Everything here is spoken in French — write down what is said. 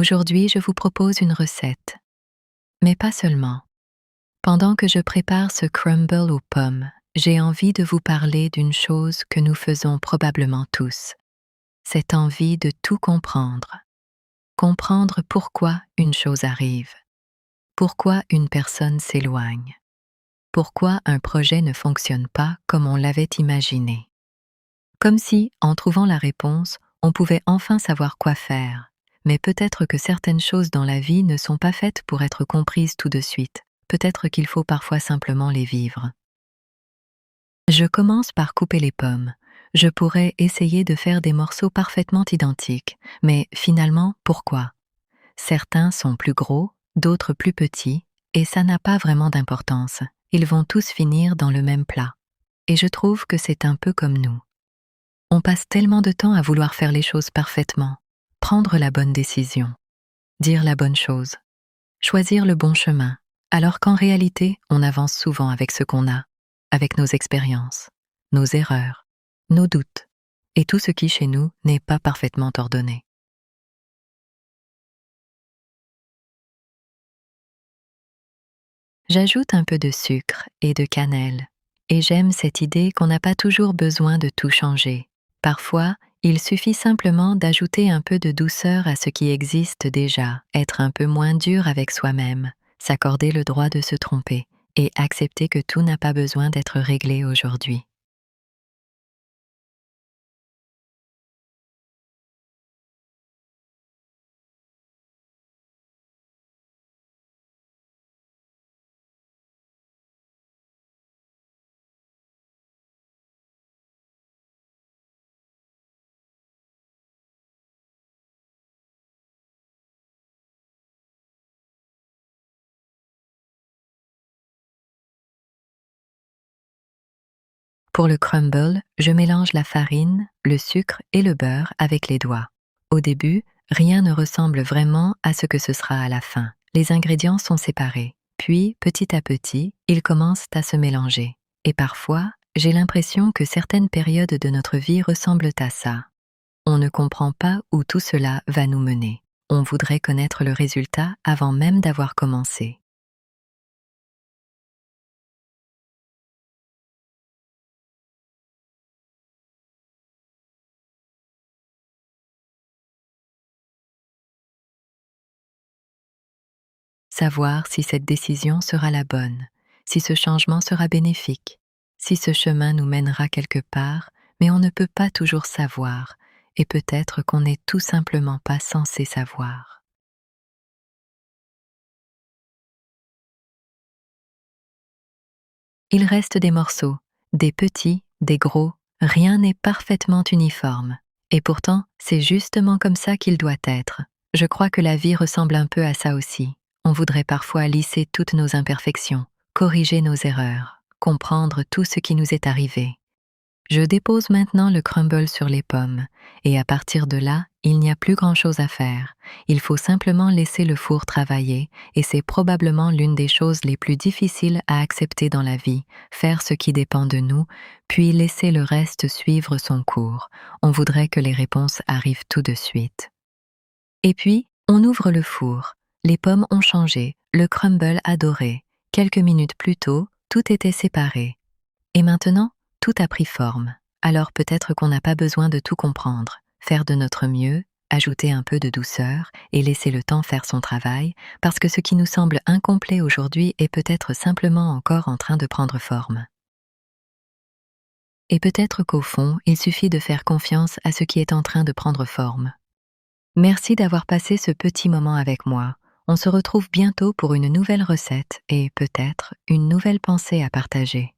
Aujourd'hui, je vous propose une recette. Mais pas seulement. Pendant que je prépare ce crumble aux pommes, j'ai envie de vous parler d'une chose que nous faisons probablement tous. Cette envie de tout comprendre. Comprendre pourquoi une chose arrive. Pourquoi une personne s'éloigne. Pourquoi un projet ne fonctionne pas comme on l'avait imaginé. Comme si, en trouvant la réponse, on pouvait enfin savoir quoi faire. Mais peut-être que certaines choses dans la vie ne sont pas faites pour être comprises tout de suite. Peut-être qu'il faut parfois simplement les vivre. Je commence par couper les pommes. Je pourrais essayer de faire des morceaux parfaitement identiques, mais finalement, pourquoi? Certains sont plus gros, d'autres plus petits, et ça n'a pas vraiment d'importance. Ils vont tous finir dans le même plat. Et je trouve que c'est un peu comme nous. On passe tellement de temps à vouloir faire les choses parfaitement, prendre la bonne décision, dire la bonne chose, choisir le bon chemin, alors qu'en réalité, on avance souvent avec ce qu'on a, avec nos expériences, nos erreurs, nos doutes, et tout ce qui chez nous n'est pas parfaitement ordonné. J'ajoute un peu de sucre et de cannelle, et j'aime cette idée qu'on n'a pas toujours besoin de tout changer. Parfois, il suffit simplement d'ajouter un peu de douceur à ce qui existe déjà, être un peu moins dur avec soi-même, s'accorder le droit de se tromper, et accepter que tout n'a pas besoin d'être réglé aujourd'hui. Pour le crumble, je mélange la farine, le sucre et le beurre avec les doigts. Au début, rien ne ressemble vraiment à ce que ce sera à la fin. Les ingrédients sont séparés. Puis, petit à petit, ils commencent à se mélanger. Et parfois, j'ai l'impression que certaines périodes de notre vie ressemblent à ça. On ne comprend pas où tout cela va nous mener. On voudrait connaître le résultat avant même d'avoir commencé. Savoir si cette décision sera la bonne, si ce changement sera bénéfique, si ce chemin nous mènera quelque part, mais on ne peut pas toujours savoir, et peut-être qu'on n'est tout simplement pas censé savoir. Il reste des morceaux, des petits, des gros, rien n'est parfaitement uniforme. Et pourtant, c'est justement comme ça qu'il doit être. Je crois que la vie ressemble un peu à ça aussi. On voudrait parfois lisser toutes nos imperfections, corriger nos erreurs, comprendre tout ce qui nous est arrivé. Je dépose maintenant le crumble sur les pommes, et à partir de là, il n'y a plus grand-chose à faire. Il faut simplement laisser le four travailler, et c'est probablement l'une des choses les plus difficiles à accepter dans la vie, faire ce qui dépend de nous, puis laisser le reste suivre son cours. On voudrait que les réponses arrivent tout de suite. Et puis, on ouvre le four. Les pommes ont changé, le crumble a doré. Quelques minutes plus tôt, tout était séparé. Et maintenant, tout a pris forme. Alors peut-être qu'on n'a pas besoin de tout comprendre. Faire de notre mieux, ajouter un peu de douceur et laisser le temps faire son travail, parce que ce qui nous semble incomplet aujourd'hui est peut-être simplement encore en train de prendre forme. Et peut-être qu'au fond, il suffit de faire confiance à ce qui est en train de prendre forme. Merci d'avoir passé ce petit moment avec moi. On se retrouve bientôt pour une nouvelle recette et peut-être une nouvelle pensée à partager.